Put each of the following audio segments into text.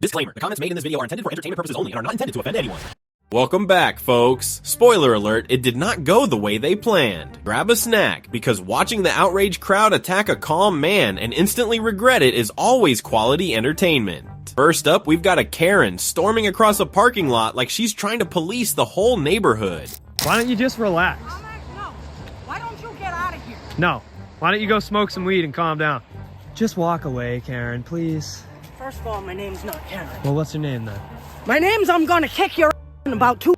Disclaimer, the comments made in this video are intended for entertainment purposes only and are not intended to offend anyone. Welcome back, folks. Spoiler alert, it did not go the way they planned. Grab a snack, because watching the outraged crowd attack a calm man and instantly regret it is always quality entertainment. First up, we've got a Karen storming across a parking lot like she's trying to police the whole neighborhood. Why don't you just relax? No. Why don't you get out of here? No. Why don't you go smoke some weed and calm down? Just walk away, Karen, please. First of all, my name's not Karen. Well, what's your name then? My name's I'm gonna kick your in about 2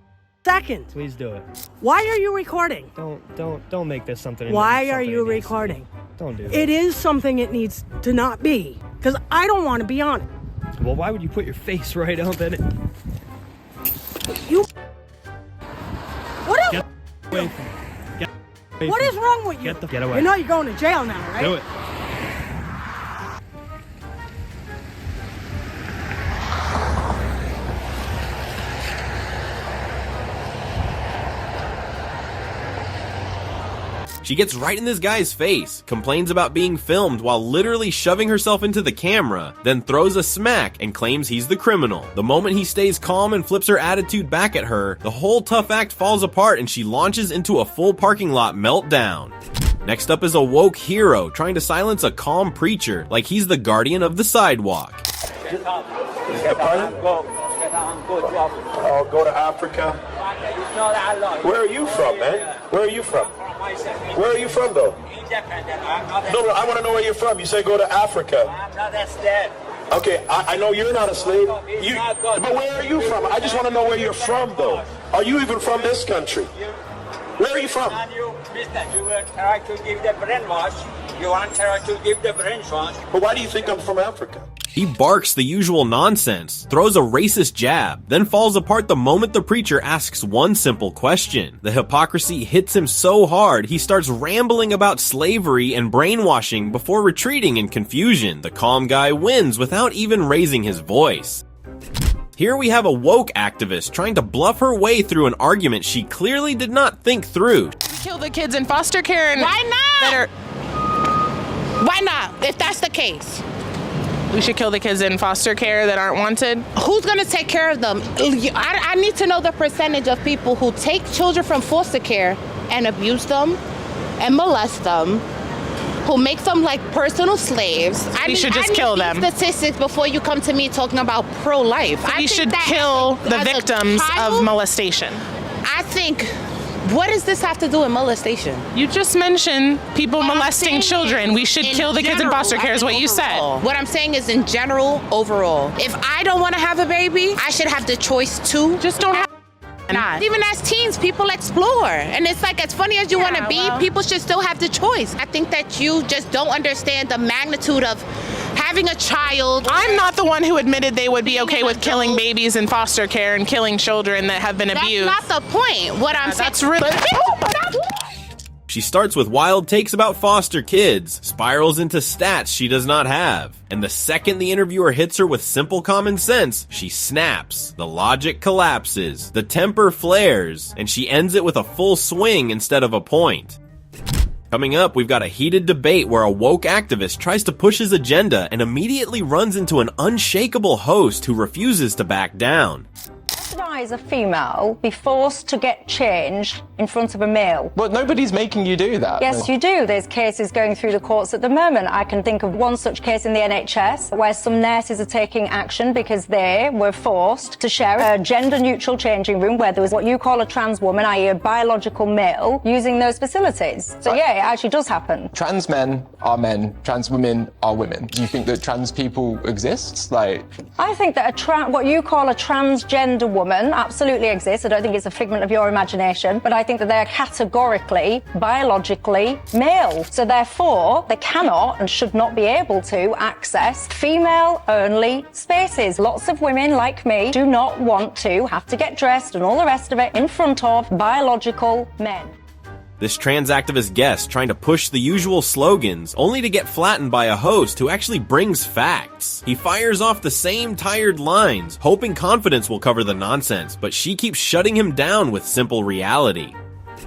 seconds. Please do it. Why are you recording? Don't make this something. Why are you recording? Don't do that. It is something it needs to not be, because I don't want to be on it. Well, why would you put your face right up in it? You. What is? Get away from me. Get away What from is me. wrong with you? Get away. You know you're going to jail now, right? Do it. She gets right in this guy's face, complains about being filmed while literally shoving herself into the camera, then throws a smack and claims he's the criminal. The moment he stays calm and flips her attitude back at her, the whole tough act falls apart and she launches into a full parking lot meltdown. Next up is a woke hero trying to silence a calm preacher like he's the guardian of the sidewalk. Oh, go to Africa. Where are you from, man? Where are you from? Where are you from, though? No, I want to know where you're from. You say go to Africa. I'm not a slave. Okay, I know you're not a slave. But where are you from? I just want to know where you're from, though. Are you even from this country? Where are you from? You will try to give the brainwash. You want to try to give the brainwash. But why do you think I'm from Africa? He barks the usual nonsense, throws a racist jab, then falls apart the moment the preacher asks one simple question. The hypocrisy hits him so hard, he starts rambling about slavery and brainwashing before retreating in confusion. The calm guy wins without even raising his voice. Here we have a woke activist trying to bluff her way through an argument she clearly did not think through. Kill the kids in foster care and Why not? Why not, if that's the case? We should kill the kids in foster care that aren't wanted. Who's gonna take care of them? I need to know the percentage of people who take children from foster care and abuse them and molest them, who make them like personal slaves. We should just kill them. Statistics before you come to me talking about pro-life. We should kill the victims of molestation. I think, what does this have to do with molestation? You just mentioned people molesting children. We should kill the kids in foster care is what you said. What I'm saying is in general, overall. If I don't want to have a baby, I should have the choice to. Just don't have not. Even as teens, people explore. And it's like, as funny as you want to be, people should still have the choice. I think that you just don't understand the magnitude of having a child. I'm not the one who admitted they would be okay with killing babies in foster care and killing children that have been abused. That's not the point. What I'm saying. That's really. She starts with wild takes about foster kids, spirals into stats she does not have, and the second the interviewer hits her with simple common sense, she snaps, the logic collapses, the temper flares, and she ends it with a full swing instead of a point. Coming up, we've got a heated debate where a woke activist tries to push his agenda and immediately runs into an unshakable host who refuses to back down. As a female, be forced to get changed in front of a male. But nobody's making you do that. Yes, you do. There's cases going through the courts at the moment. I can think of one such case in the NHS where some nurses are taking action because they were forced to share a gender-neutral changing room where there was what you call a trans woman, i.e. a biological male, using those facilities. So yeah, it actually does happen. Trans men are men, trans women are women. Do you think that trans people exist? I think that what you call a transgender woman absolutely exists. I don't think it's a figment of your imagination, but I think that they are categorically, biologically male. So therefore, they cannot and should not be able to access female-only spaces. Lots of women like me do not want to have to get dressed and all the rest of it in front of biological men. This trans activist guest trying to push the usual slogans, only to get flattened by a host who actually brings facts. He fires off the same tired lines, hoping confidence will cover the nonsense, but she keeps shutting him down with simple reality.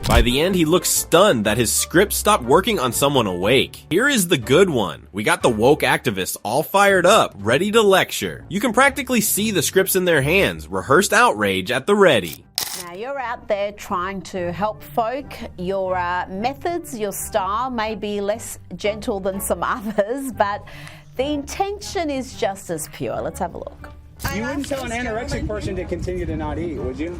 By the end, he looks stunned that his script stopped working on someone awake. Here is the good one. We got the woke activists all fired up, ready to lecture. You can practically see the scripts in their hands, rehearsed outrage at the ready. Now, you're out there trying to help folk. Your methods, your style may be less gentle than some others, but the intention is just as pure. Let's have a look. You wouldn't tell an anorexic person to continue to not eat, would you?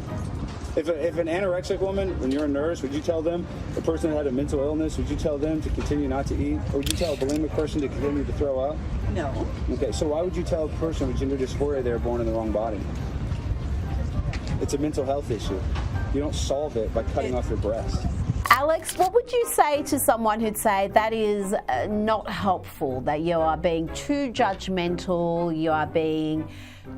If an anorexic woman, when you're a nurse, would you tell them, a person that had a mental illness, would you tell them to continue not to eat? Or would you tell a bulimic person to continue to throw up? No. Okay, so why would you tell a person with gender dysphoria they're born in the wrong body? It's a mental health issue. You don't solve it by cutting off your breast. Alex, what would you say to someone who'd say that is not helpful, that you are being too judgmental, you are being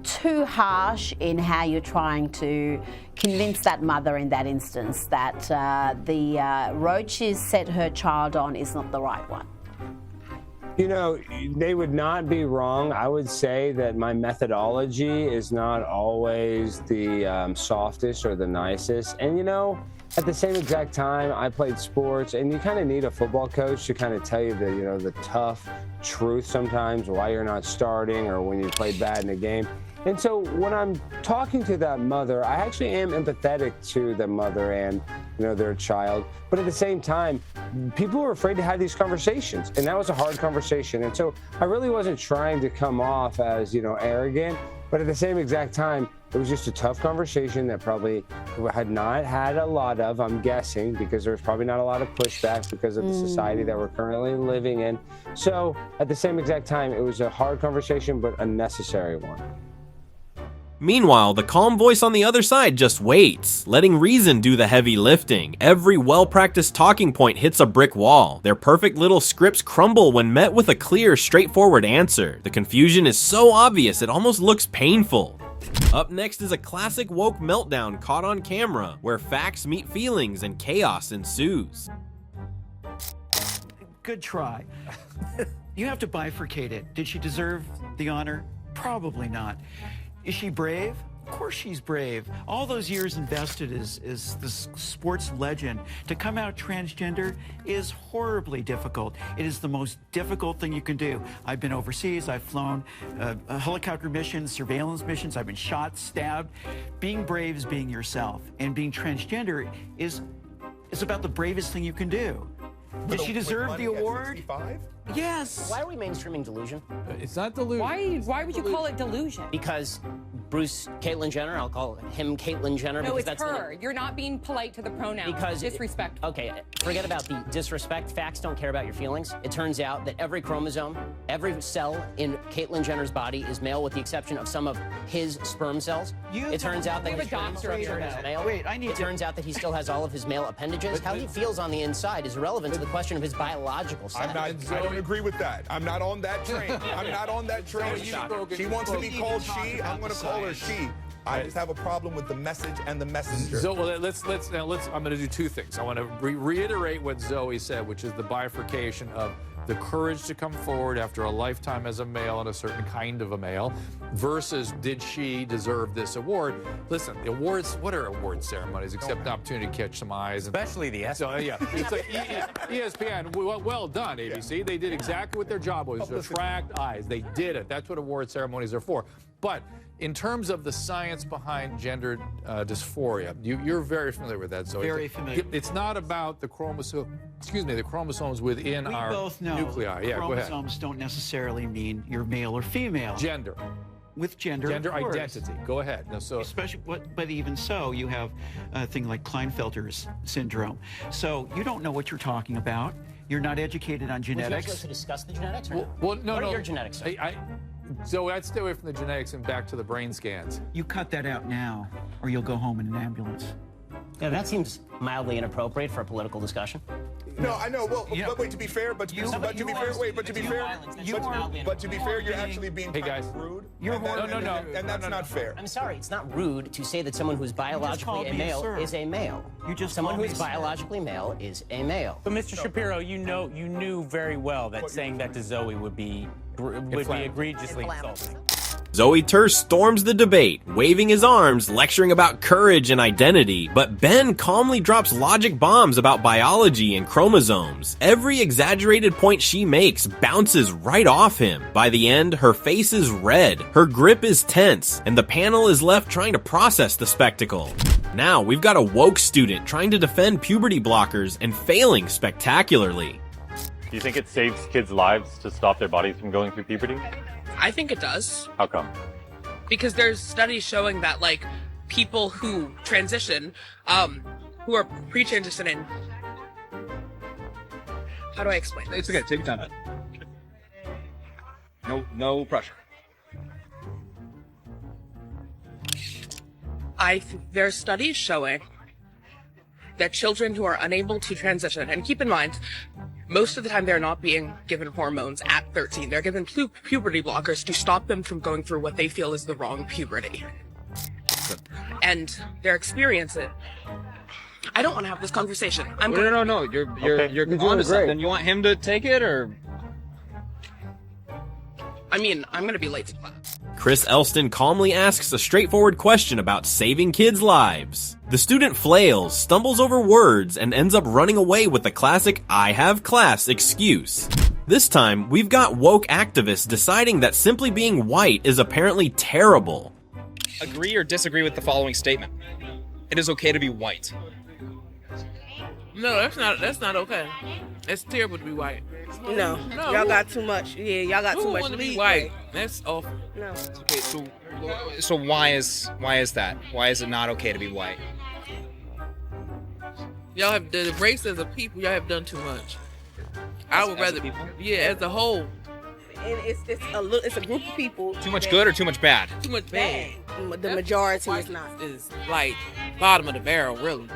too harsh in how you're trying to convince that mother in that instance that the road she's set her child on is not the right one? You know, they would not be wrong. I would say that my methodology is not always the softest or the nicest. And, you know, at the same exact time, I played sports, and you kind of need a football coach to kind of tell you the, you know, the tough truth sometimes, why you're not starting or when you played bad in a game. And so when I'm talking to that mother, I actually am empathetic to the mother and, you know, their child. But at the same time, people are afraid to have these conversations, and that was a hard conversation. And so I really wasn't trying to come off as, you know, arrogant, but at the same exact time, it was just a tough conversation that probably had not had a lot of, I'm guessing, because there's probably not a lot of pushback because of the society that we're currently living in. So at the same exact time, it was a hard conversation, but a necessary one. Meanwhile, the calm voice on the other side just waits, letting reason do the heavy lifting. Every well-practiced talking point hits a brick wall. Their perfect little scripts crumble when met with a clear, straightforward answer. The confusion is so obvious it almost looks painful. Up next is a classic woke meltdown caught on camera, where facts meet feelings and chaos ensues. Good try. You have to bifurcate it. Did she deserve the honor? Probably not. Is she brave? Of course she's brave. All those years invested as this sports legend. To come out transgender is horribly difficult. It is the most difficult thing you can do. I've been overseas. I've flown helicopter missions, surveillance missions. I've been shot, stabbed. Being brave is being yourself. And being transgender is about the bravest thing you can do. Did she deserve the award? Yes. Why are we mainstreaming delusion? It's not delusion. Why would you call it delusion? Because Caitlyn Jenner, I'll call him Caitlyn Jenner. No, because it's that's her. You're not being polite to the pronoun. Because disrespect. Okay, forget about the disrespect. Facts don't care about your feelings. It turns out that every chromosome, every cell in Caitlyn Jenner's body is male, with the exception of some of his sperm cells. It turns out that his brain structure is male. It turns out that he still has all of his male appendages. How he feels on the inside is irrelevant to the question of his biological sex. I don't agree with that. I'm not on that train. I'm not on that train. She wants to be called she. I'm going to call her she. I just have a problem with the message and the messenger. So well, let's I'm going to do two things. I want to reiterate what Zoe said, which is the bifurcation of the courage to come forward after a lifetime as a male and a certain kind of a male, versus did she deserve this award? Listen, the awards, what are award ceremonies except an opportunity to catch some eyes? Especially the ESPN. So, yeah, it's like ESPN, well done, ABC. They did exactly what their job was, to attract eyes. They did it. That's what award ceremonies are for. But in terms of the science behind gender dysphoria, you're very familiar with that, Zoe. Very familiar. It's not about the chromosomes within our nuclei. Yeah, go ahead. Chromosomes don't necessarily mean you're male or female. Gender. With gender identity. Go ahead. No, so especially, but even so, you have a thing like Klinefelter's syndrome. So you don't know what you're talking about. You're not educated on genetics. Would you like to discuss the genetics? Or well, no. What are your genetics? So I'd stay away from the genetics and back to the brain scans. You cut that out now, or you'll go home in an ambulance. Yeah, that seems mildly inappropriate for a political discussion. No, I know. Well, but wait, to be fair, you're actually being rude. And that's not fair. I'm sorry, it's not rude to say that someone who's biologically a male is a male. Someone who's biologically male is a male. But Mr. Shapiro, you knew very well that saying that to Zoe would be egregiously insulting. Zoe Tur storms the debate, waving his arms, lecturing about courage and identity, but Ben calmly drops logic bombs about biology and chromosomes. Every exaggerated point she makes bounces right off him. By the end, her face is red, her grip is tense, and the panel is left trying to process the spectacle. Now, we've got a woke student trying to defend puberty blockers and failing spectacularly. Do you think it saves kids' lives to stop their bodies from going through puberty? I think it does. How come? Because there's studies showing that, like, people who transition, who are pre-transitioning. How do I explain this? It's okay, take your time. No pressure. There's studies showing that children who are unable to transition, and keep in mind, most of the time they're not being given hormones at 13. They're given puberty blockers to stop them from going through what they feel is the wrong puberty. And their experience it. I don't want to have this conversation. No. You're on to something. You want him to take it, or? I mean, I'm going to be late to class. Chris Elston calmly asks a straightforward question about saving kids' lives. The student flails, stumbles over words, and ends up running away with the classic "I have class" excuse. This time, we've got woke activists deciding that simply being white is apparently terrible. Agree or disagree with the following statement. It is okay to be white. No, that's not okay. It's terrible to be white. No. Y'all got too much. Yeah, y'all got too much. Want to be white? That's awful. No. Okay, so why is that? Why is it not okay to be white? Y'all have the race as a people. Y'all have done too much. I would rather people. Yeah, as a whole. And it's a group of people. Too much good or too much bad? Too much bad. The majority is not. Is like bottom of the barrel, really.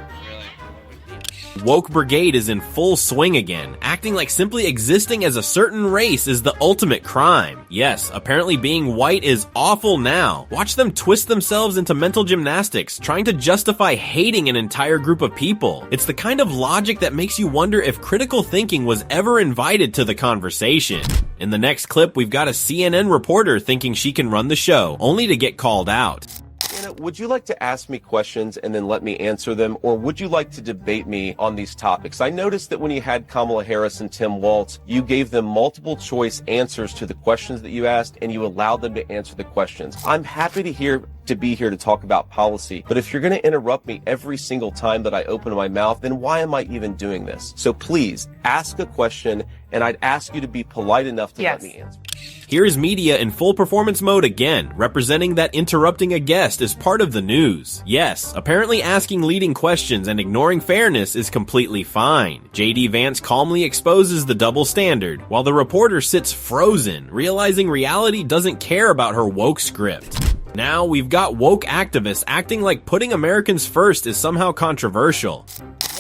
Woke Brigade is in full swing again, acting like simply existing as a certain race is the ultimate crime. Yes, apparently being white is awful now. Watch them twist themselves into mental gymnastics, trying to justify hating an entire group of people. It's the kind of logic that makes you wonder if critical thinking was ever invited to the conversation. In the next clip, we've got a CNN reporter thinking she can run the show, only to get called out. Would you like to ask me questions and then let me answer them, or would you like to debate me on these topics? I noticed that when you had Kamala Harris and Tim Walz, you gave them multiple choice answers to the questions that you asked, and you allowed them to answer the questions. I'm happy to be here to talk about policy, but if you're going to interrupt me every single time that I open my mouth, then why am I even doing this? So please ask a question, and I'd ask you to be polite enough to let me answer. Here's media in full performance mode again, representing that interrupting a guest is part of the news. Yes, apparently asking leading questions and ignoring fairness is completely fine. JD Vance calmly exposes the double standard, while the reporter sits frozen, realizing reality doesn't care about her woke script. Now we've got woke activists acting like putting Americans first is somehow controversial.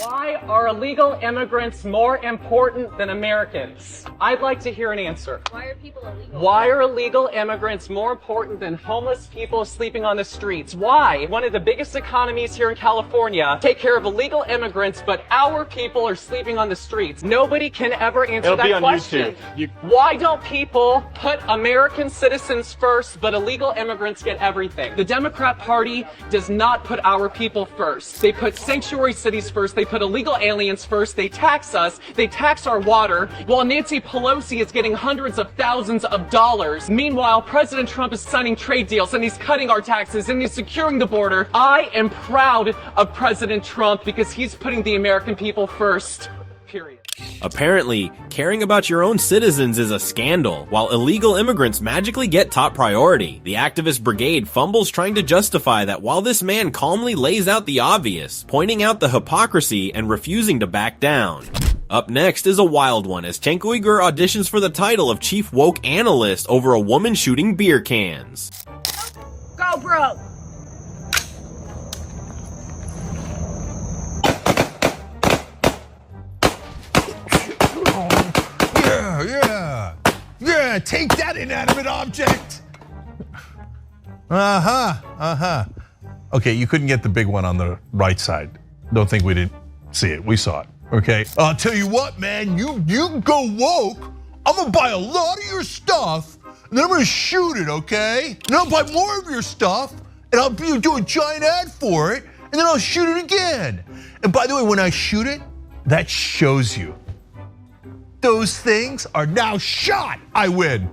Why are illegal immigrants more important than Americans? I'd like to hear an answer. Why are people illegal? Why are illegal immigrants more important than homeless people sleeping on the streets? Why? One of the biggest economies here in California take care of illegal immigrants, but our people are sleeping on the streets. Nobody can ever answer that question. Why don't people put American citizens first, but illegal immigrants get everything? The Democrat Party does not put our people first. They put sanctuary cities first. They put illegal aliens first. They tax us. They tax our water, while Nancy Pelosi is getting hundreds of thousands of dollars. Meanwhile, President Trump is signing trade deals, and he's cutting our taxes, and he's securing the border. I am proud of President Trump because he's putting the American people first. Period. Apparently, caring about your own citizens is a scandal, while illegal immigrants magically get top priority. The activist brigade fumbles trying to justify that while this man calmly lays out the obvious, pointing out the hypocrisy and refusing to back down. Up next is a wild one as Cenk Uygur auditions for the title of Chief Woke Analyst over a woman shooting beer cans. Go, bro. Yeah, take that inanimate object. Okay, you couldn't get the big one on the right side. Don't think we didn't see it, we saw it, okay? I'll tell you what, man, you go woke, I'm gonna buy a lot of your stuff, and then I'm gonna shoot it, okay? And I'll buy more of your stuff, and I'll do a giant ad for it, and then I'll shoot it again. And by the way, when I shoot it, that shows you. Those things are now shot. I win.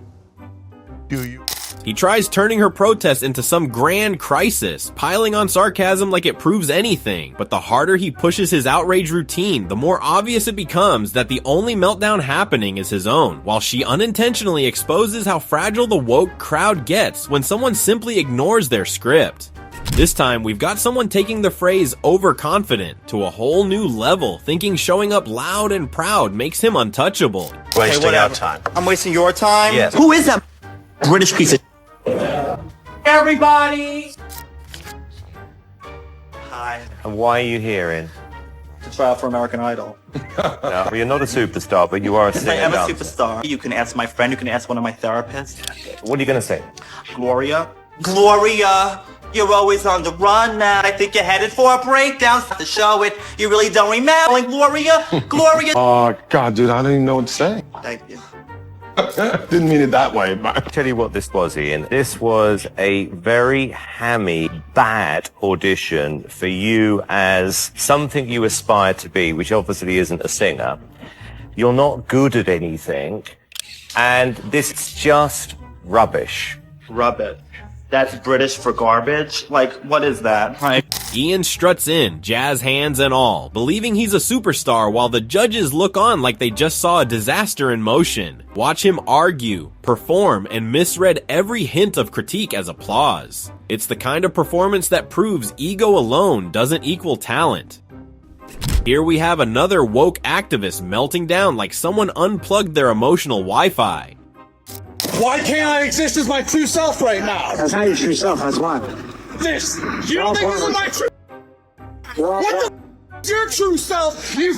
Do you? He tries turning her protest into some grand crisis, piling on sarcasm like it proves anything. But the harder he pushes his outrage routine, the more obvious it becomes that the only meltdown happening is his own, while she unintentionally exposes how fragile the woke crowd gets when someone simply ignores their script. This time, we've got someone taking the phrase overconfident to a whole new level, thinking showing up loud and proud makes him untouchable. Wasting our time. I'm wasting your time? Yes. Who is that British piece of Everybody! Hi. And why are you here in? To try out for American Idol. No, well, you're not a superstar, but you are a singer. I am a dancer. superstar. You can ask my friend, you can ask one of my therapists. What are you going to say? Gloria. Gloria! You're always on the run now. I think you're headed for a breakdown. To show it, you really don't remember. Gloria! Gloria! Oh, God, dude, I don't even know what to say. Thank you. Didn't mean it that way, but... I'll tell you what this was, Ian. This was a very hammy, bad audition for you as something you aspire to be, which obviously isn't a singer. You're not good at anything, and this is just rubbish. Rubbish. That's British for garbage? Like, what is that? Ian struts in, jazz hands and all, believing he's a superstar while the judges look on like they just saw a disaster in motion. Watch him argue, perform, and misread every hint of critique as applause. It's the kind of performance that proves ego alone doesn't equal talent. Here we have another woke activist melting down like someone unplugged their emotional Wi-Fi. Why can't I exist as my true self right now? That's not your true self, that's why. This! You don't think this is my true... What the is your true self? You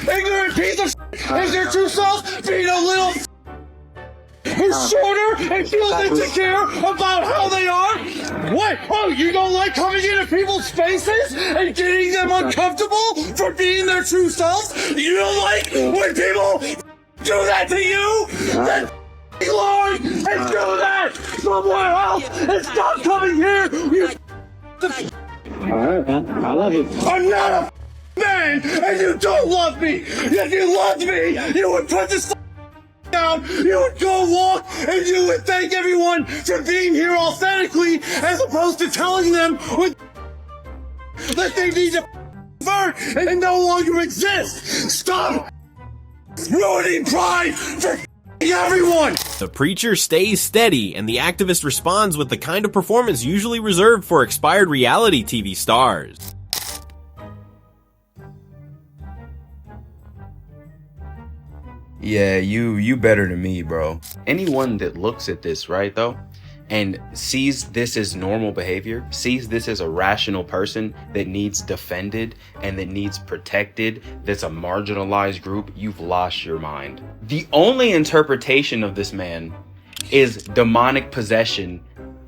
ignorant piece of is your true self being a little who's shorter and feels insecure about how they are? What? Oh, you don't like coming into people's faces and getting them uncomfortable for being their true selves? You don't like when people do that to you? Then Lord, and do that somewhere else and stop coming here, you Alright, man. I love you. I'm not a man, and you don't love me. If you loved me, you would put this down, you would go walk, and you would thank everyone for being here authentically, as opposed to telling them that they need to convert and no longer exist. Stop ruining pride for everyone. The preacher stays steady, and the activist responds with the kind of performance usually reserved for expired reality TV stars. Yeah, you better than me, bro. Anyone that looks at this, right, though, and sees this as normal behavior, sees this as a rational person that needs defended and that needs protected, that's a marginalized group, you've lost your mind. The only interpretation of this man is demonic possession,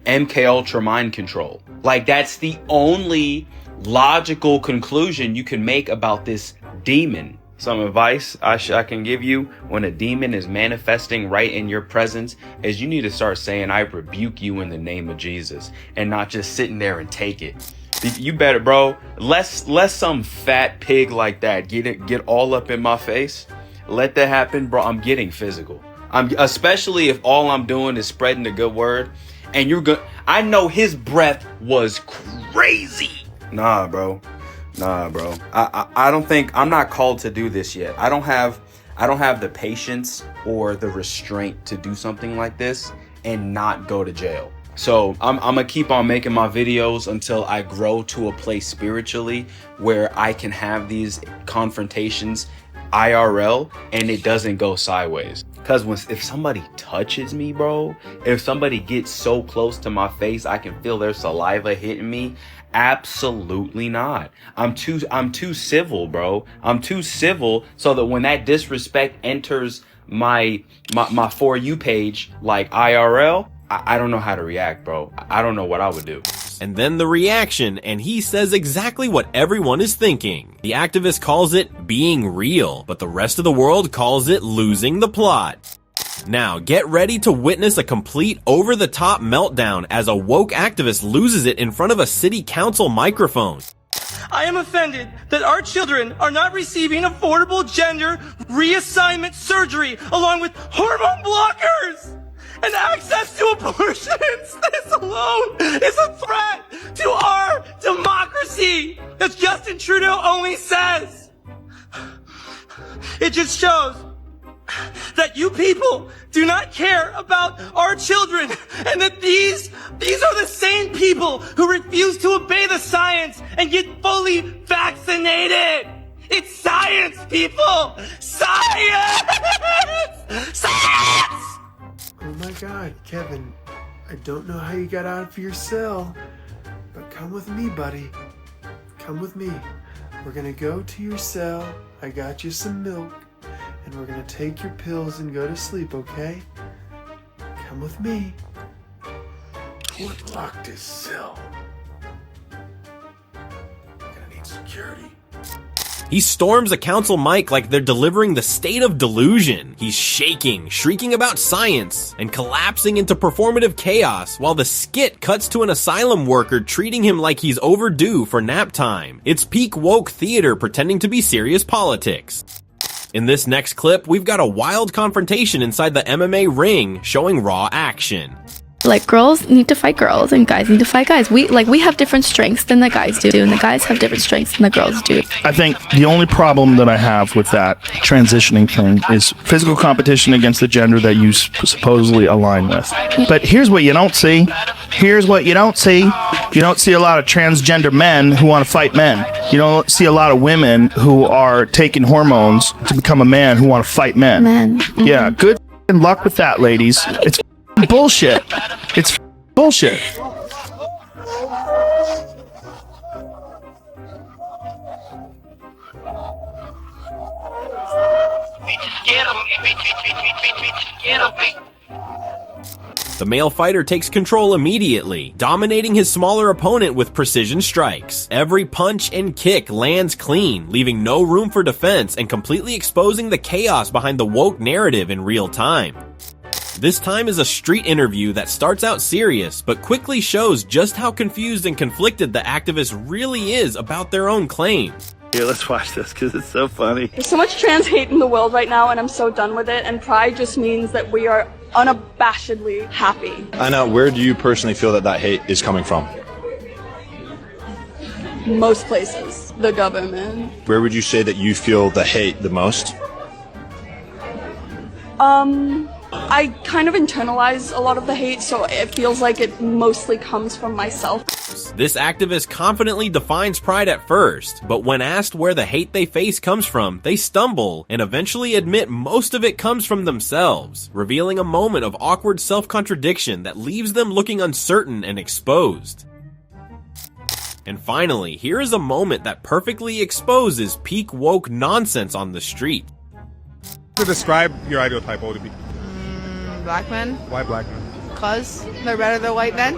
MK Ultra mind control. Like, that's the only logical conclusion you can make about this demon. Some advice I can give you when a demon is manifesting right in your presence is you need to start saying, I rebuke you in the name of Jesus, and not just sitting there and take it. You better, bro, let some fat pig like that get all up in my face. Let that happen, bro. I'm getting physical. Especially if all I'm doing is spreading the good word, and you're good. I know his breath was crazy. Nah, bro. I don't think I'm not called to do this yet. I don't have the patience or the restraint to do something like this and not go to jail. So I'm gonna keep on making my videos until I grow to a place spiritually where I can have these confrontations IRL and it doesn't go sideways. Because if somebody touches me, bro, if somebody gets so close to my face I can feel their saliva hitting me, absolutely not. I'm too civil, bro. I'm too civil so that when that disrespect enters my For You page, like IRL, I don't know how to react, bro. I don't know what I would do. And then the reaction, and he says exactly what everyone is thinking. The activist calls it being real, but the rest of the world calls it losing the plot. Now, get ready to witness a complete over-the-top meltdown as a woke activist loses it in front of a city council microphone. I am offended that our children are not receiving affordable gender reassignment surgery along with hormone blockers and access to abortions. This alone is a threat to our democracy, as Justin Trudeau only says. It just shows that you people do not care about our children, and that these are the same people who refuse to obey the science and get fully vaccinated. It's science, people! Science! Science! Oh my God, Kevin, I don't know how you got out of your cell, but come with me, buddy. Come with me. We're gonna go to your cell. I got you some milk. And we're gonna take your pills and go to sleep, okay? Come with me. What locked his cell? Gonna need security. He storms a council mic like they're delivering the state of delusion. He's shaking, shrieking about science, and collapsing into performative chaos while the skit cuts to an asylum worker treating him like he's overdue for nap time. It's peak woke theater pretending to be serious politics. In this next clip, we've got a wild confrontation inside the MMA ring showing raw action. Like, girls need to fight girls and guys need to fight guys. We have different strengths than the guys do, and the guys have different strengths than the girls do. I think the only problem that I have with that transitioning thing is physical competition against the gender that you supposedly align with. But here's what you don't see. Here's what you don't see. You don't see a lot of transgender men who want to fight men. You don't see a lot of women who are taking hormones to become a man who want to fight men. Mm-hmm. Yeah, good luck with that, ladies. It's bullshit. It's bullshit. The male fighter takes control immediately, dominating his smaller opponent with precision strikes. Every punch and kick lands clean, leaving no room for defense and completely exposing the chaos behind the woke narrative in real time. This time is a street interview that starts out serious, but quickly shows just how confused and conflicted the activist really is about their own claims. Here, let's watch this because it's so funny. There's so much trans hate in the world right now, and I'm so done with it, and pride just means that we are unabashedly happy. Anna, where do you personally feel that hate is coming from? Most places. The government. Where would you say that you feel the hate the most? I kind of internalize a lot of the hate, so it feels like it mostly comes from myself. This activist confidently defines pride at first, but when asked where the hate they face comes from, they stumble and eventually admit most of it comes from themselves, revealing a moment of awkward self-contradiction that leaves them looking uncertain and exposed. And finally, here is a moment that perfectly exposes peak woke nonsense on the street. To describe your ideal type, what would it be? Black men. Why black men? Because they're better than white men.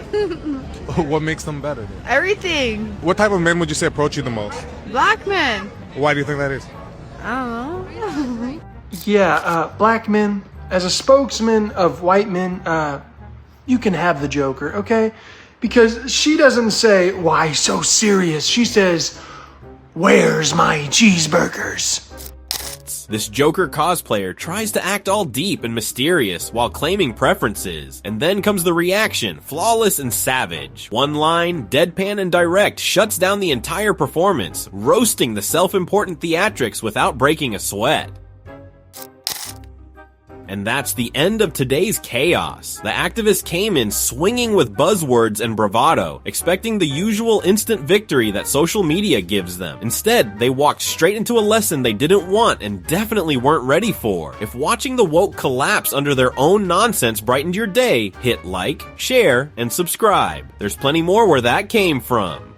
What makes them better? Then? Everything. What type of men would you say approach you the most? Black men. Why do you think that is? I don't know. Yeah, black men, as a spokesman of white men, you can have the Joker, okay? Because she doesn't say, why so serious? She says, where's my cheeseburgers? This Joker cosplayer tries to act all deep and mysterious while claiming preferences, and then comes the reaction, flawless and savage. One line, deadpan and direct, shuts down the entire performance, roasting the self-important theatrics without breaking a sweat. And that's the end of today's chaos. The activists came in swinging with buzzwords and bravado, expecting the usual instant victory that social media gives them. Instead, they walked straight into a lesson they didn't want and definitely weren't ready for. If watching the woke collapse under their own nonsense brightened your day, hit like, share, and subscribe. There's plenty more where that came from.